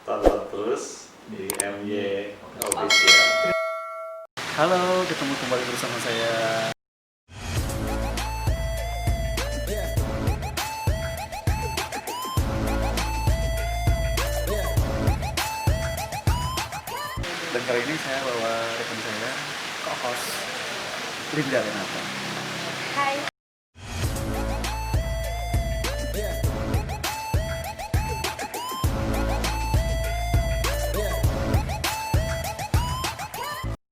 tonton terus di MY Official. Halo, ketemu kembali bersama saya. Dan kali ini saya bawa rekan saya, co-host Linda Renata. Hai.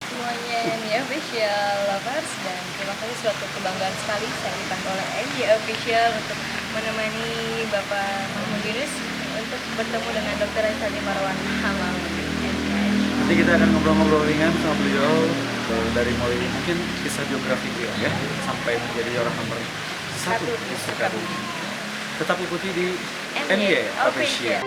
Semuanya MY Official Lovers, dan terima kasih, suatu kebanggaan sekali saya dipanggil oleh MY Official untuk menemani Bapak Mahmud Yunus untuk bertemu dengan Dr. Sadi Marwan Hamam. Nanti kita akan ngobrol-ngobrol ringan sama beliau dari mulai mungkin kisah biografi beliau ya, sampai menjadi orang nomor satu di Sukabumi. Tetap ikuti di MY Official.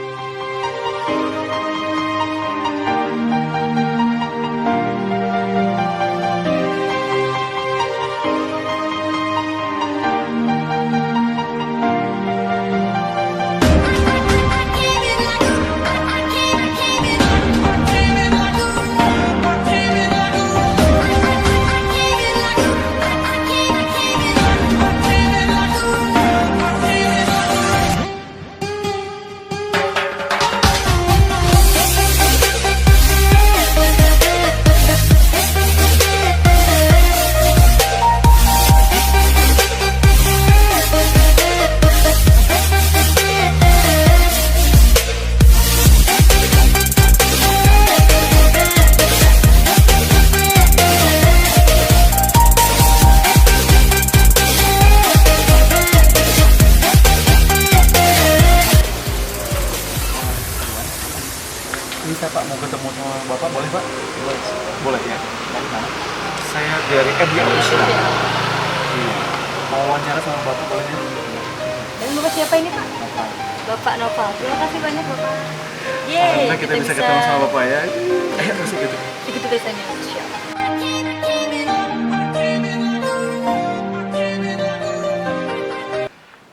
Ini saya Pak mau ketemu sama Bapak, boleh Pak? Boleh. Boleh ya? Dari mana? Saya dari MY Official. Iya. Mau wawancara sama Bapak boleh ya? Dan Bapak siapa ini, Pak? Bapak. Bapak Noval. Terima kasih banyak, Bapak. Yeay, Alhamdulillah kita bisa ketemu sama Bapak ya. Masih gitu. Begitu dari MY Official.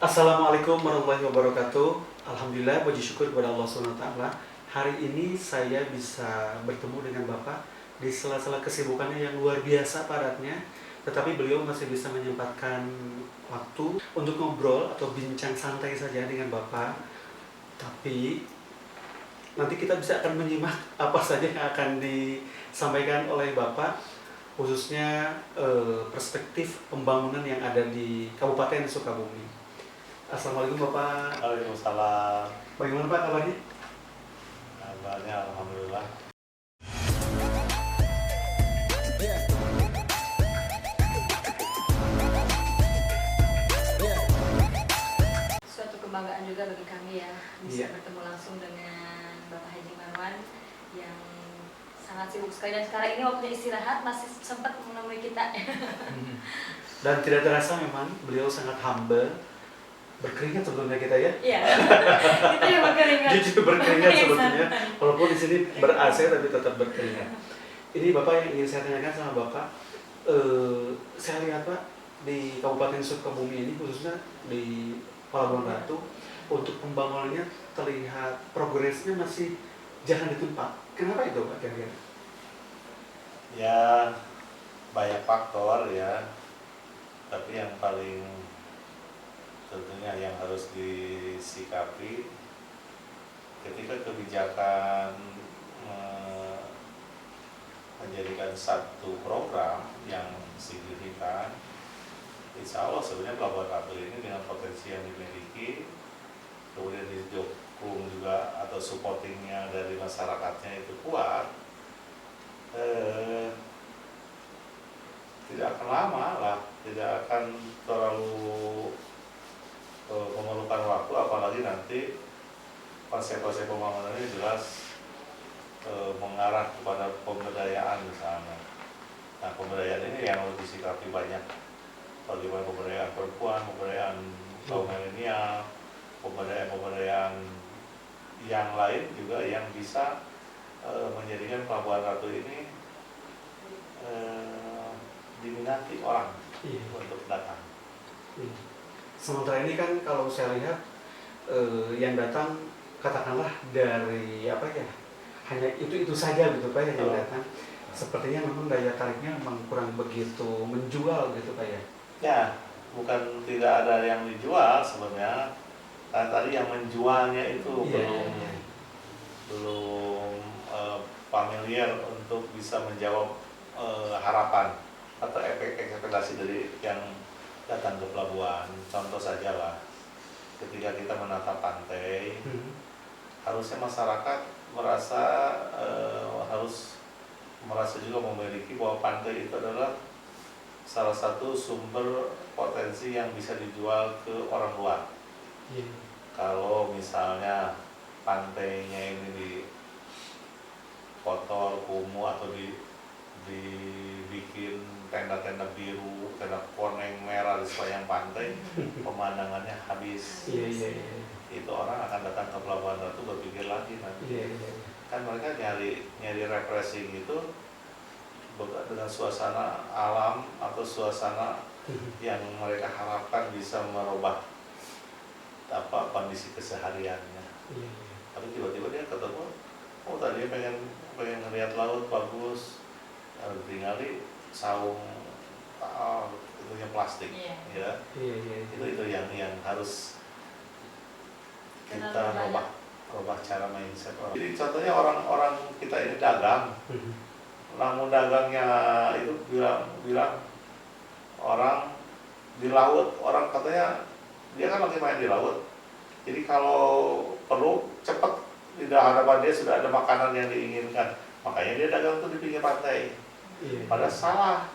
Assalamualaikum warahmatullahi wabarakatuh. Alhamdulillah, puji syukur kepada Allah SWT. Hari ini saya bisa bertemu dengan Bapak di sela-sela kesibukannya yang luar biasa padatnya, tetapi beliau masih bisa menyempatkan waktu untuk ngobrol atau bincang santai saja dengan Bapak. Tapi nanti kita bisa akan menyimak apa saja yang akan disampaikan oleh Bapak, khususnya perspektif pembangunan yang ada di Kabupaten Sukabumi. Assalamualaikum Bapak. Waalaikumsalam. Bagaimana Pak kabarnya? Kabarnya alhamdulillah. Suatu kebanggaan juga bagi kami ya, bisa Iya. bertemu langsung dengan Bapak Haji Marwan yang sangat sibuk sekali, dan sekarang ini waktunya istirahat, masih sempat menemui kita. Dan tidak terasa memang beliau sangat humble, berkeringat sebetulnya kita ya. Iya. Kita yang berkeringat. Jujur berkeringat Yang sebetulnya, santai. walaupun di sini ber-AC tapi tetap berkeringat. Ini Bapak yang ingin saya tanyakan sama Bapak, saya lihat Pak di Kabupaten Sukabumi ini, khususnya di Pelabuhan Ratu, untuk pembangunannya terlihat progresnya masih jalan di tempat. Kenapa itu Pak kira-kira? Ya banyak faktor ya, tapi yang paling tentunya yang harus disikapi ketika kebijakan menjadikan satu program yang signifikan. Insya Allah sebenarnya Pelabuhan Ratu ini dengan potensi yang dimiliki, kemudian didukung juga atau supportingnya dari masyarakatnya itu kuat, tidak akan lama lah, tidak akan terlalu memerlukan waktu, apalagi nanti konsep-konsep pembangunannya jelas mengarah kepada pemberdayaan misalnya. Nah, pemberdayaan ini yang harus disikapi banyak, bagaimana pemberdayaan perempuan, pemberdayaan kaum milenial, pemberdayaan yang lain juga yang bisa menjadikan Pelabuhan Ratu ini diminati orang untuk datang. Sementara ini kan kalau saya lihat yang datang katakanlah dari apa ya, hanya itu saja gitu Pak yang datang. Sepertinya memang daya tariknya memang kurang begitu menjual gitu Pak ya. Ya, bukan tidak ada yang dijual sebenarnya. Karena tadi yang menjualnya itu belum familiar untuk bisa menjawab harapan atau ekspektasi dari yang datang ke pelabuhan. Contoh saja lah, ketika kita menata pantai, harusnya masyarakat merasa harus merasa juga memiliki bahwa pantai itu adalah salah satu sumber potensi yang bisa dijual ke orang luar. Kalau misalnya pantainya ini kotor, kumuh, atau dibikin tenda-tenda biru, tenda koneng merah di sepanjang pantai, pemandangannya habis. Itu orang akan datang ke Pelabuhan Ratu berpikir lagi nanti. Kan mereka nyari refreshing gitu dengan suasana alam atau suasana yang mereka harapkan bisa merubah kondisi kesehariannya. Tapi tiba-tiba dia ketemu, oh tadi pengen ngeliat laut bagus, tinggal di saung itunya plastik, ya. Itu yang harus kita rubah cara mindset orang. Jadi contohnya orang kita ini dagang, namun dagangnya itu bilang orang di laut, orang katanya dia kan lagi main di laut, jadi kalau perlu cepat di hadapan dia sudah ada makanan yang diinginkan, makanya dia dagang tuh di pinggir pantai. Padahal salah,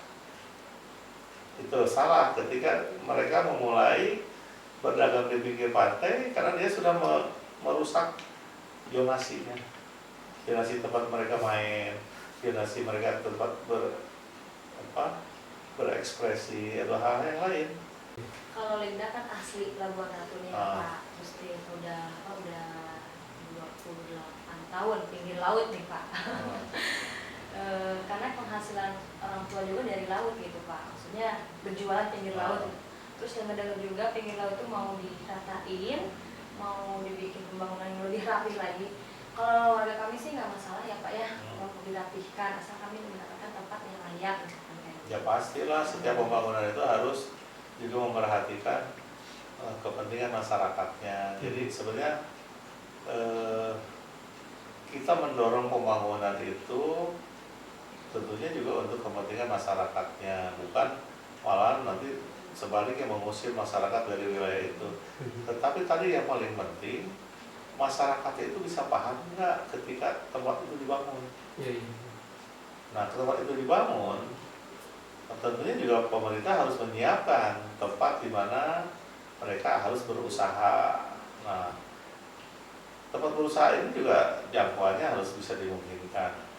itu salah ketika mereka memulai berdagang di pinggir pantai karena dia sudah merusak zonasinya, zonasi tempat mereka main, zonasi mereka tempat berekspresi atau hal yang lain. Kalau Linda kan asli Pelabuhan Ratu nih Pak, terus dia udah 28 tahun pinggir laut nih Pak. Karena penghasilan orang tua juga dari laut gitu Pak, maksudnya berjualan pinggir laut. Terus yang mendengar juga pinggir laut itu mau diratain, mau dibikin pembangunan yang lebih rapi lagi. Kalau warga kami sih nggak masalah ya Pak ya, mau dirapihkan asal kami mendapatkan tempat yang layak. Ya pastilah setiap pembangunan itu harus juga memperhatikan kepentingan masyarakatnya. Jadi sebenarnya kita mendorong pembangunan itu tentunya juga untuk kepentingan masyarakatnya, bukan malah nanti sebaliknya mengusir masyarakat dari wilayah itu. Tetapi tadi yang paling penting, masyarakat itu bisa paham nggak ketika tempat itu dibangun. Nah, tempat itu dibangun, tentunya juga pemerintah harus menyiapkan tempat di mana mereka harus berusaha. Nah, tempat berusaha ini juga jangkauannya harus bisa dimungkinkan.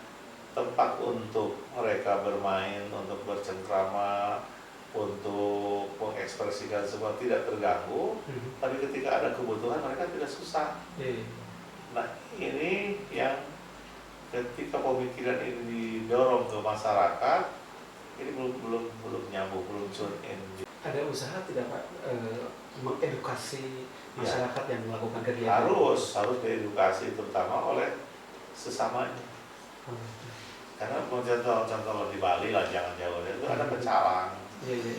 Tempat untuk mereka bermain, untuk bercengkrama, untuk mengekspresikan semua tidak terganggu, tapi ketika ada kebutuhan mereka tidak susah. Nah, ini yang ketika pemikiran ini didorong ke masyarakat, ini belum nyambung, belum tune in. Ada usaha tidak Pak mengedukasi masyarakat yang melakukan kegiatan? Harus diedukasi terutama oleh sesamanya. Karena contoh di Bali lah, jangan jauh itu ada pecalang,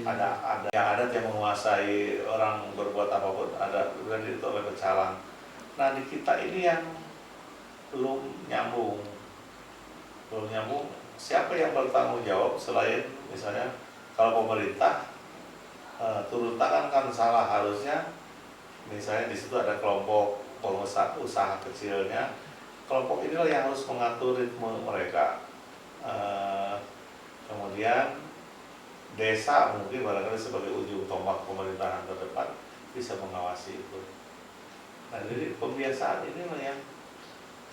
ada yang adat yang menguasai orang berbuat apapun, ada itu oleh pecalang. Nah di kita ini yang belum nyambung. Siapa yang bertanggung jawab selain misalnya kalau pemerintah turun tangan kan salah, harusnya misalnya di situ ada kelompok pengusaha usaha kecilnya, kelompok inilah yang harus mengatur ritme mereka. Kemudian desa mungkin barangkali sebagai ujung tombak pemerintahan terdepan bisa mengawasi itu. Nah jadi pembiasaan ini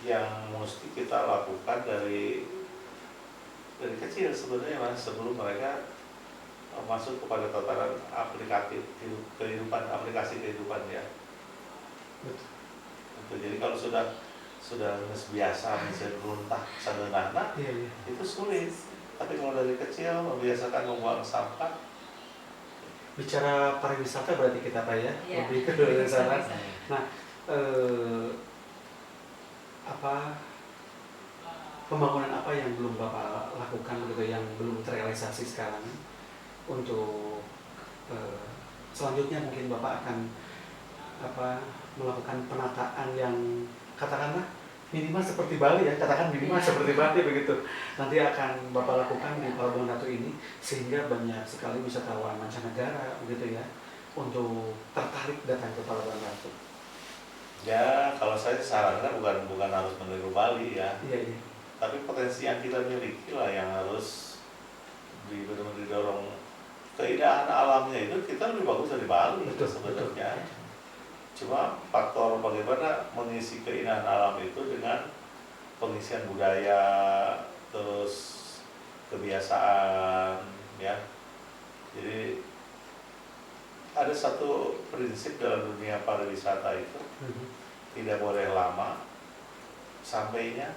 yang mesti kita lakukan dari kecil sebenarnya Mas, sebelum mereka masuk kepada tataran aplikatif kehidupan, aplikasi kehidupan ya. Jadi kalau sudah biasa misalnya beruntah sederhana, itu sulit. Tapi kalau dari kecil membiasakan membuang sampah. Bicara pariwisata berarti kita Pak ya, lebih ke sana. Nah, pembangunan apa yang belum Bapak lakukan begitu, yang belum terrealisasi sekarang untuk selanjutnya mungkin Bapak akan melakukan penataan yang katakanlah minimal seperti Bali ya, katakan minimal seperti Bali begitu. Nanti akan Bapak lakukan di Pelabuhan Ratu ini sehingga banyak sekali wisatawan mancanegara begitu ya untuk tertarik datang ke Pelabuhan Ratu. Ya, kalau saya sarankan bukan harus meniru Bali ya. Iya. Tapi potensi yang kita miliki lah yang harus benar-benar didorong. Keindahan alamnya itu kita lebih bagus dari Bali sebenarnya. Cuma faktor bagaimana mengisi keindahan alam itu dengan pengisian budaya, terus kebiasaan, ya. Jadi ada satu prinsip dalam dunia pariwisata itu tidak boleh lama sampainya.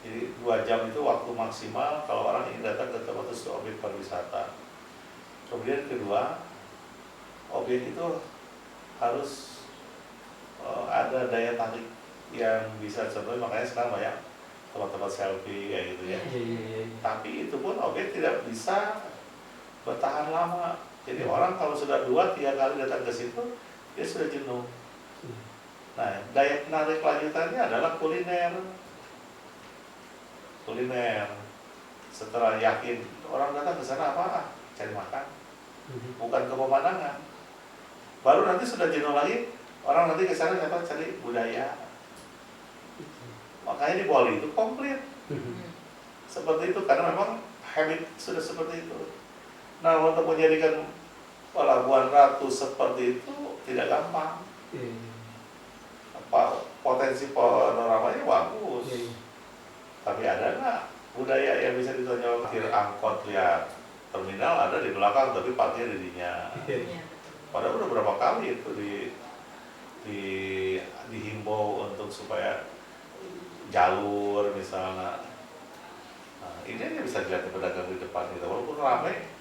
Jadi 2 jam itu waktu maksimal kalau orang ingin datang ke tempat atau objek pariwisata. Kemudian kedua, objek itu harus ada daya tarik yang bisa, contohnya makanya sekarang banyak tempat-tempat selfie kayak gitu ya. Tapi itu pun objek tidak bisa bertahan lama. Jadi orang kalau sudah 2-3 kali datang ke situ, dia sudah jenuh. Nah, daya tarik lanjutannya adalah kuliner. Setelah yakin orang datang ke sana apa? Cari makan, bukan ke pemandangan. Baru nanti sudah jenuh lagi, orang nanti ke sana cari budaya. Makanya di Bali itu komplit seperti itu karena memang habit sudah seperti itu. Nah, untuk menjadikan Pelabuhan Ratu seperti itu tidak gampang. Potensi panoramanya bagus. Tapi ada nggak budaya yang bisa ditonjolkan? Parkir angkot, lihat terminal ada di belakang, tapi parkir dirinya. Padahal udah berapa kali itu dihimbau untuk supaya jalur misalnya. Nah, ini aja bisa dilihat pedagang di depan itu, walaupun ramai,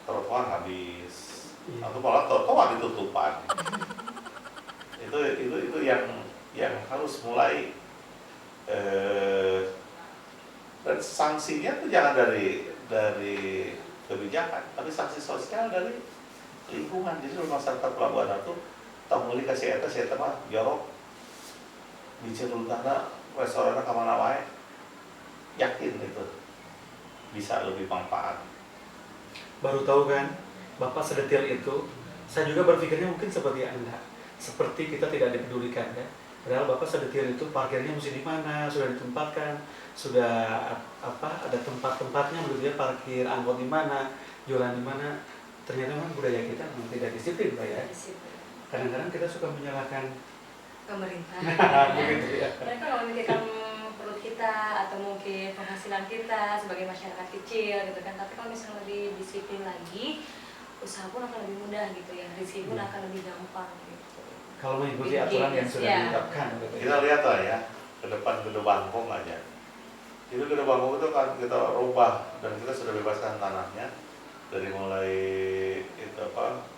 trotoar habis, atau malah trotoar ditutupan. Itu yang harus mulai. Dan sanksinya itu jangan dari kebijakan, tapi sanksi sosial dari lingkungan. Jadi masyarakat Pelabuhan Ratu tahu mulai kasih saya mah jorok bicara tanah restoran kemana wae, yakin itu bisa lebih manfaat. Baru tahu kan Bapak sedetil itu. Saya juga berpikirnya mungkin seperti Anda, seperti kita tidak dipedulikan kan. Padahal Bapak sedetil itu, parkirnya mesti di mana, sudah ditempatkan, sudah ada tempat-tempatnya begitu ya, parkir angkot di mana, jualan di mana. Ternyata memang budaya kita memang tidak disiplin, Pak ya. Kadang-kadang kita suka menyalahkan pemerintah. begitu ya. Mereka nggak memikirkan perut kita atau mungkin penghasilan kita sebagai masyarakat kecil gitu kan. Tapi kalau misalnya lebih disiplin lagi, usaha pun akan lebih mudah gitu ya, rezeki pun akan lebih gampang gitu. Kalau mengikuti aturan yang sudah ditetapkan. Kita lihat lah ya, ke depan Gede Bangkong aja. Itu Gede Bangkong itu kan kita rubah dan kita sudah bebaskan tanahnya dari mulai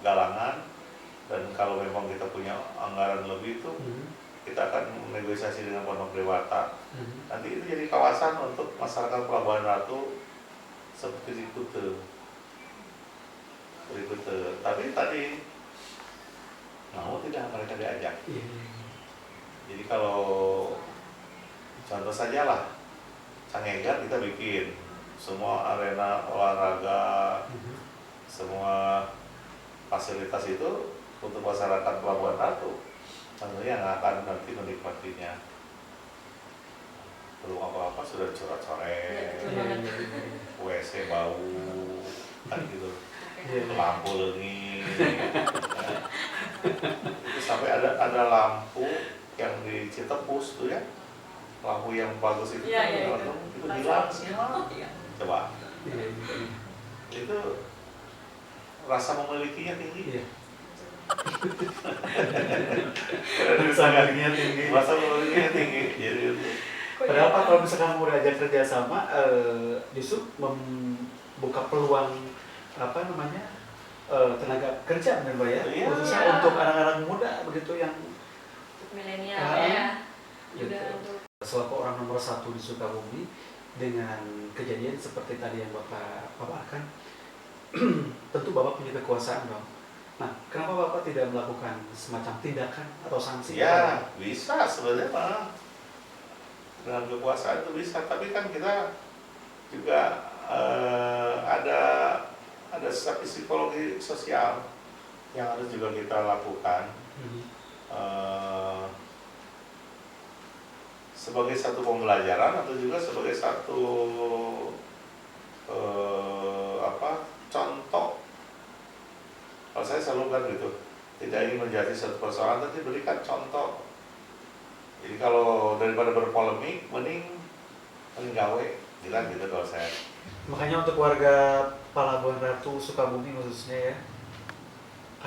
galangan, dan kalau memang kita punya anggaran lebih itu kita akan negosiasi dengan Pondok Dewata. Nanti itu jadi kawasan untuk masyarakat Pelabuhan Ratu seperti di Kute. Tapi tadi mau tidak mereka diajak. Jadi kalau contoh saja lah, Cangegar kita bikin semua arena olahraga, semua fasilitas itu untuk masyarakat Pelabuhan Ratu. Tentunya yang akan nanti menikmatinya. Belum apa-apa sudah coret-coret, WC bau, kan gitu. Lampu lenging, itu sampai ada lampu yang di Citepus tuh ya, lampu yang bagus itu itu hilang semua. Coba, itu rasa memilikinya tinggi. Rasa memilikinya tinggi. Jadi padahal Pak, kalau misalkan mau diajak kerjasama, justru membuka peluang tenaga kerja benar Pak ya, khususnya untuk anak-anak muda begitu yang milenial ya. Juga untuk selaku orang nomor satu di Sukabumi dengan kejadian seperti tadi yang Bapak paparkan, tentu Bapak punya kekuasaan dong. Nah, kenapa Bapak tidak melakukan semacam tindakan atau sanksi? Ya bisa sebenarnya mah, dengan kekuasaan itu bisa, tapi kan kita juga ada strategi psikologi sosial yang harus juga kita lakukan. Sebagai satu pembelajaran atau juga sebagai satu contoh. Kalau saya selalu kan gitu, tidak ingin menjadi satu persoalan, tapi berikan contoh. Jadi kalau daripada berpolemik, mending gawe, gitu kalau saya. Makanya untuk warga Palabuhan Ratu Sukabumi khususnya ya,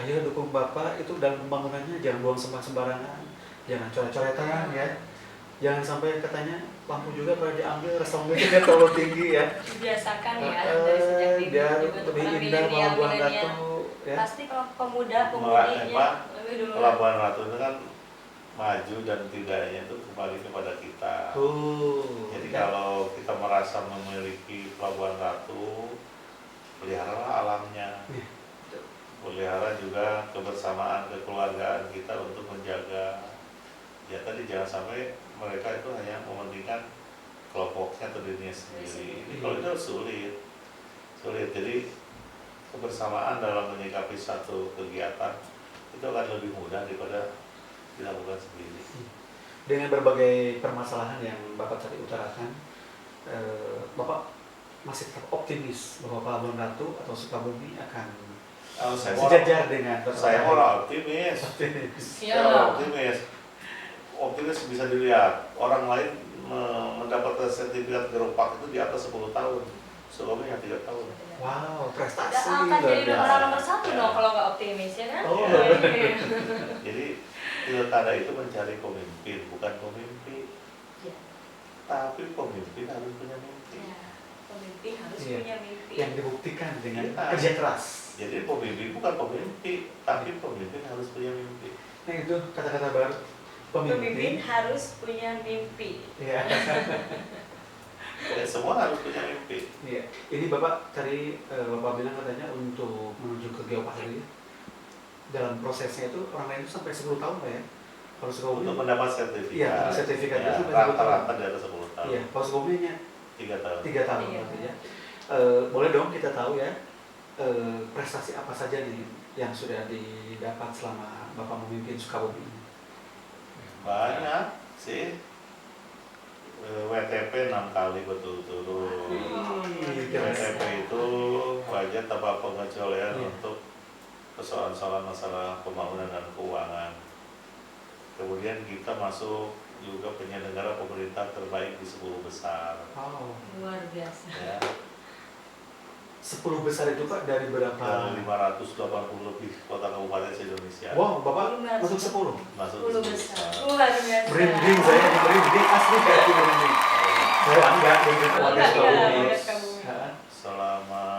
ayo dukung Bapak itu dalam pembangunannya, jangan buang sampah sembarangan, jangan coret-coretan ya. Jangan sampai katanya lampu juga pada diambil, resolusinya terlalu tinggi ya. Dibiasakan ya dari sejak dini biar juga untuk lebih orang indah Palabuhan milenial. Ratu ya. Pasti kalau pemuda-pemudinya lebih dulu. Pelabuhan Ratu itu kan maju dan tidaknya itu kembali kepada kita. Jadi kalau kita merasa memiliki Pelabuhan Ratu, peliharalah alamnya. Pelihara juga kebersamaan kekeluargaan kita untuk menjaga. Ya tadi jangan sampai mereka itu hanya mementingkan kelompoknya atau dirinya sendiri. Ini kalau itu sulit. Jadi kebersamaan dalam menyikapi satu kegiatan itu akan lebih mudah daripada dilakukan sendiri. Dengan berbagai permasalahan yang Bapak tadi utarakan, Bapak masih tetap optimis bahwa Palabuhan Ratu atau Sukabumi akan sejajar dengan saya orang optimis. Saya optimis. Optimis bisa dilihat orang lain mendapatkan sertifikat gerobak itu di atas 10 tahun, Sukabumi yang 3 tahun. Wow, prestasi. Tidak akan jadi orang nomor satu dong kalau nggak optimis ya kan? Jadi pilkada itu mencari pemimpin, bukan pemimpin. Ya. Tapi pemimpin harus punya mimpi. Ya, pemimpin harus punya mimpi. Yang dibuktikan dengan kerja keras. Jadi pemimpin bukan pemimpin, tapi pemimpin harus punya mimpi. Nah itu kata-kata baru. Pemimpin harus punya mimpi. Iya. Ya, semua harus punya mimpi. Iya. Ini Bapak tadi Bapak bilang katanya untuk menuju ke Geopark ini dalam prosesnya itu orang lain itu sampai 10 tahun Pak ya. Kalau Sukabumi Untuk mendapat sertifikat. Iya, sertifikat ya, itu sampai 10 tahun. rata-rata di atas 10 tahun. Iya, kalau Sukabumi-nya 3 tahun. 3 tahun berarti ya. Boleh dong kita tahu ya prestasi apa saja nih yang sudah didapat selama Bapak memimpin Sukabumi ini? Banyak sih. WTP 6 kali betul-betul. WTP itu wajah tanpa pengecualian untuk persoalan-persoalan masalah pembangunan dan keuangan. Kemudian kita masuk juga penyelenggara pemerintah terbaik di 10 besar. Oh, Luar biasa. Ya, 10 besar itu Pak dari berapa? dari 580 lebih kota kabupaten se-Indonesia. Wow, Bapak masuk 10. Masuk 10 10 besar. besar. Luar biasa. Merinding saya, merinding asli kayak merinding. Saya enggak dengan warga Sukabumi. Selama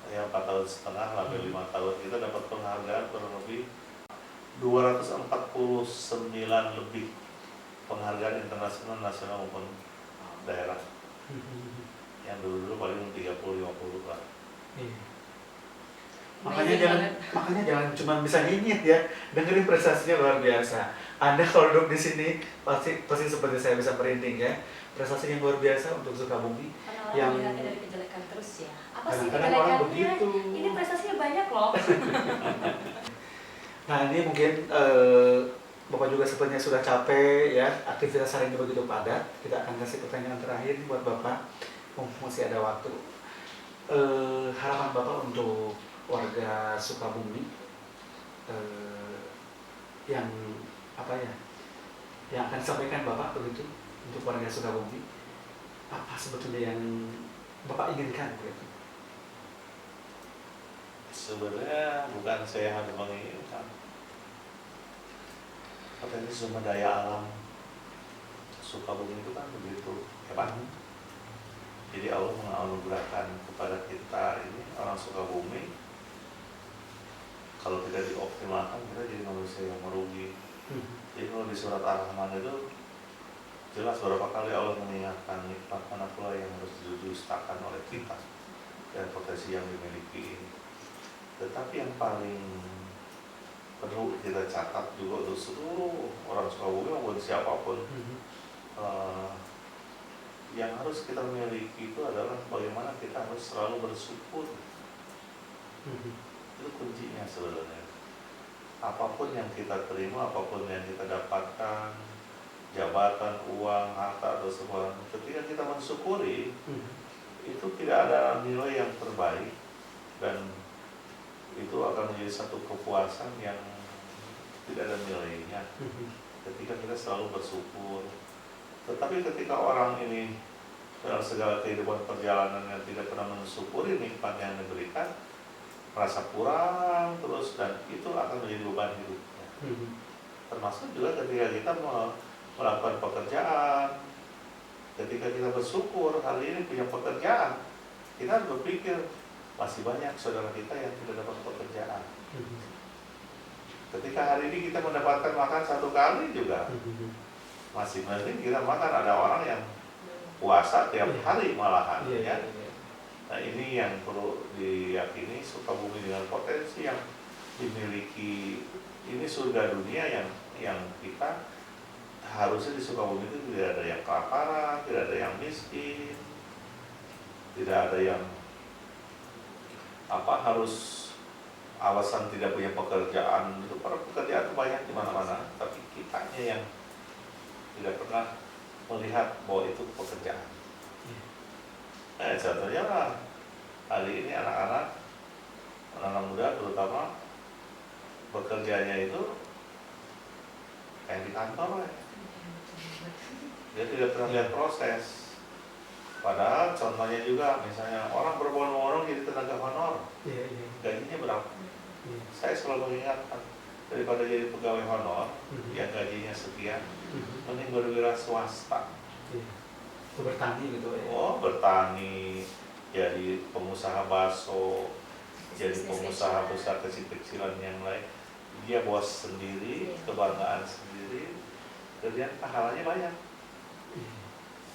ya 4 tahun setengah sampai 5 tahun kita dapat penghargaan kurang lebih 249 lebih penghargaan internasional, nasional maupun daerah. Yang dulu paling 30-50 lah. Iya. Makanya jangan cuma bisa nyinyir ya, dengerin prestasinya luar biasa. Anda kalau duduk di sini pasti seperti saya bisa merinding ya. Prestasi yang luar biasa untuk Sukabumi. Yang melihatnya dari kejelekan terus ya. Apa sih Kadang-kadang orang kejelekannya? begitu. Ini prestasinya banyak loh. Nah ini mungkin Bapak juga sepertinya sudah capek ya, aktivitas hari ini begitu padat. Kita akan kasih pertanyaan terakhir buat Bapak, masih ada waktu. Harapan Bapak untuk warga Sukabumi yang apa ya, yang akan disampaikan Bapak begitu untuk warga Sukabumi, apa sebetulnya yang Bapak inginkan begitu? Sebenarnya bukan saya harus menginginkan. Katanya sumber daya alam Sukabumi itu kan begitu hebat. Jadi Allah menganugerahkan kepada kita ini orang Sukabumi. Kalau tidak dioptimalkan kita jadi manusia yang merugi. Jadi kalau di surat Ar-Rahman itu jelas beberapa kali Allah mengingatkan nikmat mana pula yang harus didustakan oleh kita dan potensi yang dimiliki ini. Tetapi yang paling perlu kita catat juga untuk seluruh orang Sukabumi maupun siapapun, yang harus kita miliki itu adalah bagaimana kita harus selalu bersyukur. Itu kuncinya sebenarnya. Apapun yang kita terima, apapun yang kita dapatkan, jabatan, uang, harta atau semua, ketika kita mensyukuri, itu tidak ada nilai yang terbaik dan itu akan menjadi satu kepuasan yang tidak ada nilainya ketika kita selalu bersyukur. Tetapi ketika orang ini dalam segala kehidupan perjalanan yang tidak pernah mensyukuri nikmat yang diberikan, merasa kurang terus, dan itu akan menjadi beban hidupnya. Termasuk juga ketika kita melakukan pekerjaan, ketika kita bersyukur hari ini punya pekerjaan, kita harus berpikir masih banyak saudara kita yang tidak dapat pekerjaan. Ketika hari ini kita mendapatkan makan satu kali juga, masih mending kita makan, ada orang yang puasa tiap hari malahan, ya. Nah, ini yang perlu diyakini, Sukabumi dengan potensi yang dimiliki ini surga dunia yang kita harusnya di Sukabumi itu tidak ada yang kelaparan, tidak ada yang miskin, tidak ada yang harus alasan tidak punya pekerjaan. Itu para pekerjaan itu banyak di mana-mana, tapi kitanya yang tidak pernah melihat bahwa itu pekerjaan. Contohnya lah, hari ini anak-anak muda terutama bekerjanya itu kayak di kantor ya. Dia tidak pernah lihat proses. Padahal contohnya juga, misalnya orang berbondong-bondong jadi tenaga honor, gajinya berapa? Saya selalu mengingatkan, daripada jadi pegawai honor yang gajinya sekian, mending berwira swasta. Bertani gitu ya. Oh, bertani, jadi pengusaha bakso, jadi pengusaha besar kecil-kecilan yang lain. Dia bos sendiri, kebanggaan sendiri, kemudian pahalanya banyak.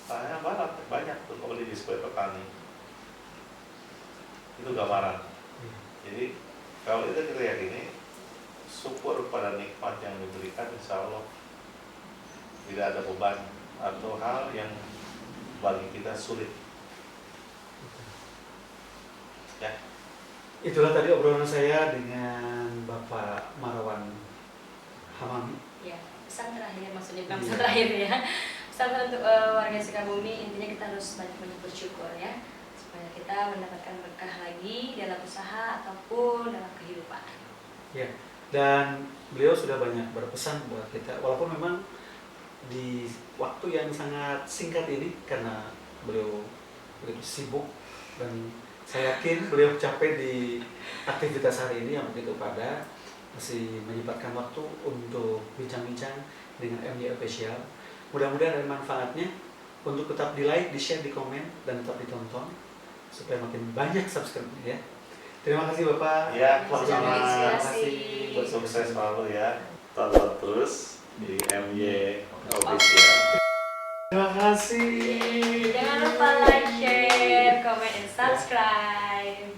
Pahalanya banyak tuh kalau disebut petani. Itu gambaran. Jadi kalau itu kita yakini, syukur pada nikmat yang diberikan, insya Allah tidak ada beban atau hal yang bagi kita sulit. Ya. Itulah tadi obrolan saya dengan Bapak Marwan Hamami. Ya, pesan terakhir, maksudnya bukan pesan terakhir ya. Pesan untuk warga Sukabumi, intinya kita harus banyak-banyak bersyukur ya, supaya kita mendapatkan berkah lagi dalam usaha ataupun dalam kehidupan. Ya, dan beliau sudah banyak berpesan buat kita, walaupun memang di waktu yang sangat singkat ini karena beliau begitu sibuk, dan saya yakin beliau capek di aktivitas hari ini yang begitu padat, masih menyempatkan waktu untuk bincang-bincang dengan MY Official. Mudah-mudahan ada manfaatnya. Untuk tetap di like, di share, di komen, dan tetap ditonton supaya makin banyak subscribe-nya ya. Terima kasih Bapak. Ya, Terima sama-sama. kasih. Sukses selalu ya. Tonton terus di MY Official. Terima kasih. Jangan lupa like, share, comment, and subscribe.